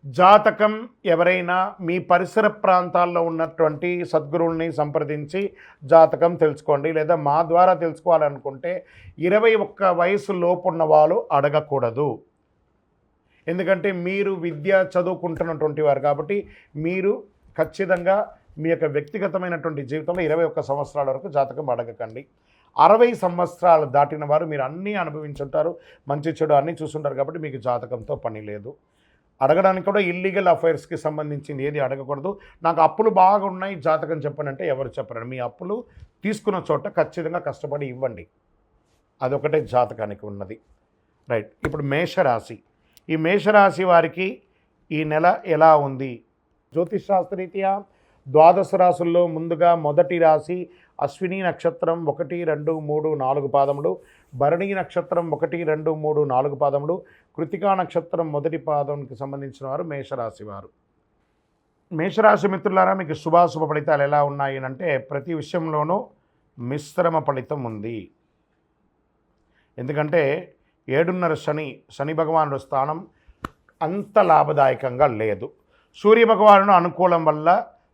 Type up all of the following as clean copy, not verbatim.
జాతకం ఎవరైనా మీ పరిసర ప్రాంతాల్లో ఉన్నటువంటి సద్గురువుల్ని సంప్రదించి జాతకం తెలుసుకోండి. లేదా మా ద్వారా తెలుసుకోవాలనుకుంటే 21 వయసు లోపు ఉన్న వాళ్ళు అడగకూడదు. ఎందుకంటే మీరు విద్య చదువుకుంటున్నటువంటి వారు కాబట్టి మీరు ఖచ్చితంగా మీ యొక్క వ్యక్తిగతమైనటువంటి జీవితంలో 21 సంవత్సరాల వరకు జాతకం అడగకండి. 60 సంవత్సరాలు దాటిన వారు మీరు అన్నీ అనుభవించుంటారు, మంచి చెడు అన్నీ చూసుంటారు కాబట్టి మీకు జాతకంతో పని లేదు. అడగడానికి కూడా ఇల్లీగల్ అఫైర్స్కి సంబంధించింది ఏది అడగకూడదు. నాకు అప్పులు బాగా ఉన్నాయి జాతకం చెప్పనంటే ఎవరు చెప్పరండి. మీ అప్పులు తీసుకున్న చోట ఖచ్చితంగా కష్టపడి ఇవ్వండి. అదొకటే జాతకానికి ఉన్నది. రైట్. ఇప్పుడు మేషరాశి. ఈ మేషరాశి వారికి ఈ నెల ఎలా ఉంది? జ్యోతిష్ శాస్త్రరీత్యా ద్వాదశ రాశుల్లో ముందుగా మొదటి రాశి అశ్విని నక్షత్రం 1, 2, 3, 4 పాదములు, భరణి నక్షత్రం 1, 2, 3, 4 పాదములు, కృతికా నక్షత్రం మొదటి పాదంకి సంబంధించిన వారు మేషరాశి వారు. మేషరాశి మిత్రులారా, మీకు శుభాశుభ ఫలితాలు ఎలా ఉన్నాయి అంటే ప్రతి విషయంలోనూ మిశ్రమ ఫలితం ఉంది. ఎందుకంటే 7.5 శని భగవానుడు స్థానం అంత లాభదాయకంగా లేదు. సూర్యభగవానుడు అనుకూలం వల్ల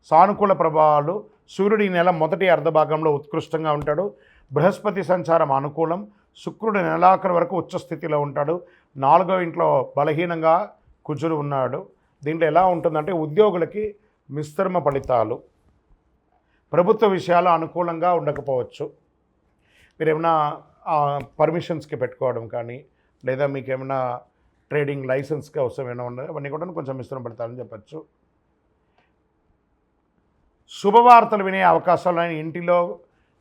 సానుకూల ప్రభావాలు. సూర్యుడి నెల మొదటి అర్ధభాగంలో ఉత్కృష్టంగా ఉంటాడు. బృహస్పతి సంచారం అనుకూలం. శుక్రుడు నెలాఖరు వరకు ఉచ్చస్థితిలో ఉంటాడు. 4వ ఇంట్లో బలహీనంగా కుజుడు ఉన్నాడు. దీంట్లో ఎలా ఉంటుందంటే ఉద్యోగులకి మిశ్రమ ఫలితాలు. ప్రభుత్వ విషయాలు అనుకూలంగా ఉండకపోవచ్చు. మీరు ఏమైనా పర్మిషన్స్కి పెట్టుకోవడం కానీ లేదా మీకు ఏమైనా ట్రేడింగ్ లైసెన్స్కి అవసరం ఏమైనా ఉన్నాయి అవన్నీ కూడా కొంచెం మిశ్రమ ఫలితాలని చెప్పచ్చు. శుభవార్తలు వినే అవకాశాలు ఉన్నాయి. ఇంటిలో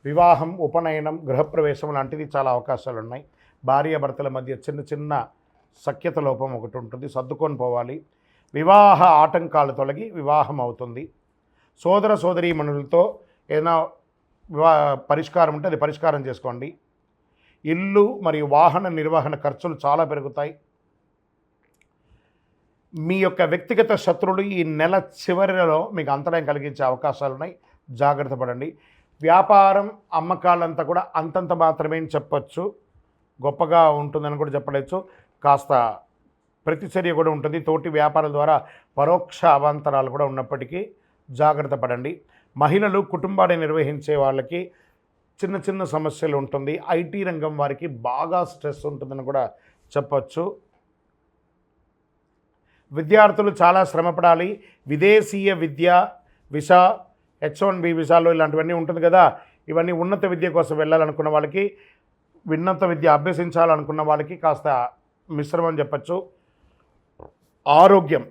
వివాహం, ఉపనయనం, గృహప్రవేశం లాంటిది చాలా అవకాశాలు ఉన్నాయి. భార్యాభర్తల మధ్య చిన్న చిన్న సఖ్యత లోపం ఒకటి ఉంటుంది, సర్దుకొని పోవాలి. వివాహ ఆటంకాలు తొలగి వివాహం అవుతుంది. సోదర సోదరీమణులతో ఏదైనా పరిష్కారం ఉంటే అది పరిష్కారం చేసుకోండి. ఇల్లు మరియు వాహన నిర్వహణ ఖర్చులు చాలా పెరుగుతాయి. మీ యొక్క వ్యక్తిగత శత్రువులు ఈ నెల చివరిలో మీకు అంతరాయం కలిగించే అవకాశాలు ఉన్నాయి, జాగ్రత్త పడండి. వ్యాపారం, అమ్మకాలంతా కూడా అంతంత మాత్రమే చెప్పచ్చు, గొప్పగా ఉంటుందని కూడా చెప్పలేచ్చు. కాస్త ప్రతిచర్య కూడా ఉంటుంది. తోటి వ్యాపారాల ద్వారా పరోక్ష అవాంతరాలు కూడా ఉన్నప్పటికీ జాగ్రత్త పడండి. మహిళలు కుటుంబాన్ని నిర్వహించే వాళ్ళకి చిన్న చిన్న సమస్యలు ఉంటుంది. ఐటీ రంగం వారికి బాగా స్ట్రెస్ ఉంటుందని కూడా చెప్పచ్చు. విద్యార్థులు చాలా శ్రమపడాలి. విదేశీయ విద్య, వీసా, H1B వీసాలు ఇలాంటివన్నీ ఉంటుంది కదా, ఇవన్నీ ఉన్నత విద్య కోసం వెళ్ళాలనుకున్న వాళ్ళకి, ఉన్నత విద్య అభ్యసించాలనుకున్న వాళ్ళకి కాస్త మిశ్రమం చెప్పచ్చు. ఆరోగ్యం,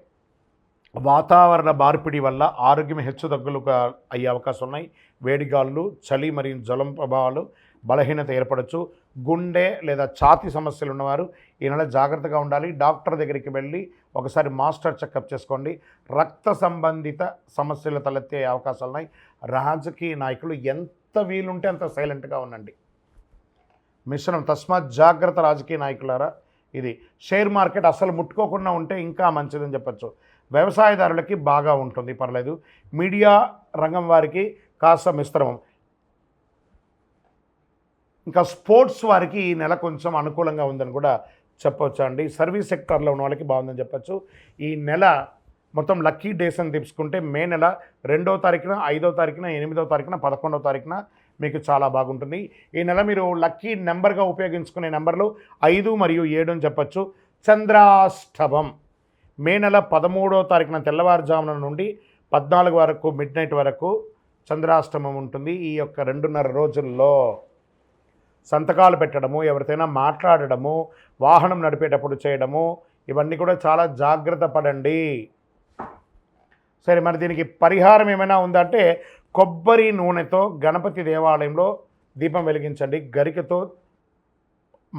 వాతావరణ మార్పిడి వల్ల ఆరోగ్యం హెచ్చుతగ్గులుగా అయ్యే అవకాశం ఉన్నాయి. వేడిగాళ్ళు, చలి మరియు జ్వరం ప్రభావాలు, బలహీనత ఏర్పడవచ్చు. గుండె లేదా ఛాతీ సమస్యలు ఉన్నవారు ఈ నెల జాగ్రత్తగా ఉండాలి. డాక్టర్ దగ్గరికి వెళ్ళి ఒకసారి మాస్టర్ చెకప్ చేసుకోండి. రక్త సంబంధిత సమస్యలు తలెత్తే అవకాశాలు ఉన్నాయి. రాజకీయ నాయకులు ఎంత వీలుంటే అంత సైలెంట్గా ఉండండి. మిశ్రమం, తస్మాత్ జాగ్రత్త రాజకీయ నాయకులారా. ఇది షేర్ మార్కెట్ అసలు ముట్టుకోకుండా ఉంటే ఇంకా మంచిదని చెప్పచ్చు. వ్యవసాయదారులకి బాగా ఉంటుంది, పర్లేదు. మీడియా రంగం వారికి కాస్త మిశ్రమం. ఇంకా స్పోర్ట్స్ వారికి ఈ నెల కొంచెం అనుకూలంగా ఉందని కూడా చెప్పవచ్చు అండి. సర్వీస్ సెక్టార్లో ఉన్న వాళ్ళకి బాగుందని చెప్పచ్చు. ఈ నెల మొత్తం లక్కీ డేస్ అని తీసుకుంటే మే నెల 2వ తారీఖున, 5వ తారీఖున, 8వ తారీఖున, 11వ తారీఖున మీకు చాలా బాగుంటుంది. ఈ నెల మీరు లక్కీ నెంబర్గా ఉపయోగించుకునే నెంబర్లు 5 మరియు 7 అని చెప్పచ్చు. చంద్రాష్టమం మే నెల 13వ తారీఖున తెల్లవారుజామున నుండి 14 వరకు మిడ్నైట్ వరకు చంద్రాష్టమం ఉంటుంది. ఈ యొక్క 2.5 రోజుల్లో సంతకాలు పెట్టడము, ఎవరితోనైనా మాట్లాడడము, వాహనం నడిపేటప్పుడు చేయడము, ఇవన్నీ కూడా చాలా జాగ్రత్త పడండి. సరే, మరి దీనికి పరిహారం ఏమైనా ఉందంటే కొబ్బరి నూనెతో గణపతి దేవాలయంలో దీపం వెలిగించండి. గరికతో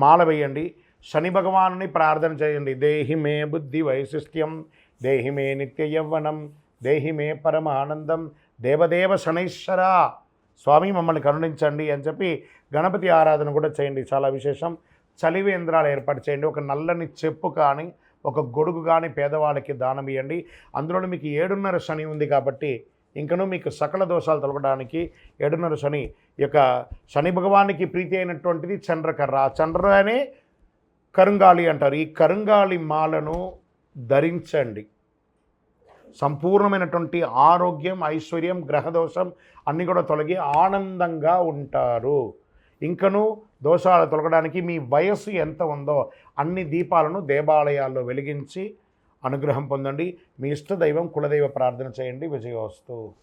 మాల వేయండి. శని భగవానుని ప్రార్థన చేయండి. దేహి మే బుద్ధి వైశిష్ట్యం, దేహి మే నిత్య యవ్వనం, దేహి మే పరమ ఆనందం, దేవదేవ శనైశ్వర స్వామి మమ్మల్ని కరుణించండి అని చెప్పి గణపతి ఆరాధన కూడా చేయండి. చాలా విశేషం. చలివేంద్రాలు ఏర్పాటు చేయండి. ఒక నల్లని చెప్పు కానీ, ఒక గొడుగు కానీ పేదవాళ్ళకి దానం ఇవ్వండి. అందులో మీకు 7.5 శని ఉంది కాబట్టి ఇంకనూ మీకు సకల దోషాలు తొలగడానికి 7.5 శని యొక్క శని భగవానికి ప్రీతి అయినటువంటిది చంద్రకర్ర. చంద్రనే కరుంగాళి అంటారు. ఈ కరుంగాళి మాలను ధరించండి. సంపూర్ణమైనటువంటి ఆరోగ్యం, ఐశ్వర్యం, గ్రహదోషం అన్నీ కూడా తొలగి ఆనందంగా ఉంటారు. ఇంకను దోషాలు తొలగడానికి మీ వయస్సు ఎంత ఉందో అన్ని దీపాలను దేవాలయాల్లో వెలిగించి అనుగ్రహం పొందండి. మీ ఇష్టదైవం కులదైవ ప్రార్థన చేయండి. విజయోస్తు.